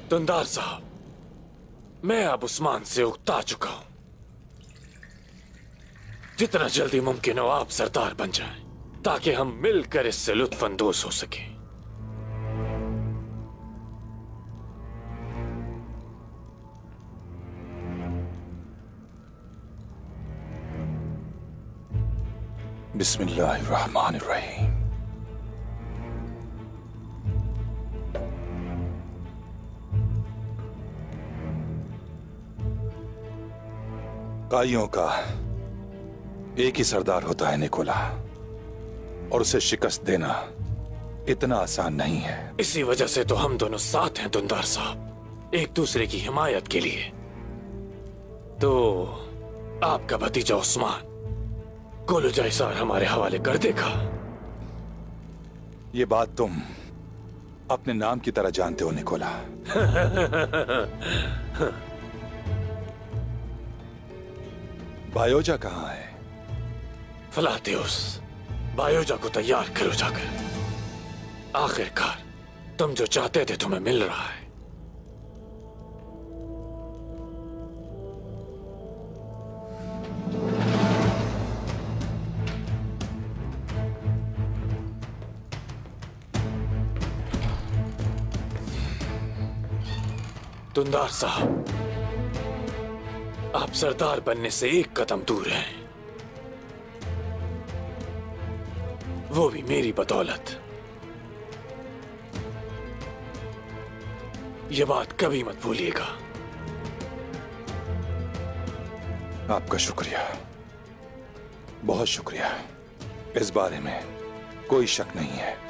दुंदार साहब, मैं अब उस्मान से उकता चुका हूं। जितना जल्दी मुमकिन हो आप सरदार बन जाएं, ताकि हम मिलकर इससे लुत्फानंदोज हो सकें। बिस्मिल्लाहिर्रहमानिर्रहीम। काइयों का एक ही सरदार होता है निकोला, और उसे शिकस्त देना इतना आसान नहीं है। इसी वजह से तो हम दोनों साथ हैं दुंदार साहब, एक दूसरे की हिमायत के लिए। तो आपका भतीजा उस्मान कोलुजा हिसार हमारे हवाले कर देगा। ये बात तुम अपने नाम की तरह जानते हो निकोला। बायोजा कहां है? फलातियुस, बायोजा को तैयार करो जाकर। आखिरकार तुम जो चाहते थे तुम्हें मिल रहा है। दुंदार साहब, आप सरदार बनने से एक कदम दूर हैं, वो भी मेरी बदौलत। ये बात कभी मत भूलिएगा। आपका शुक्रिया, बहुत शुक्रिया। इस बारे में कोई शक नहीं है।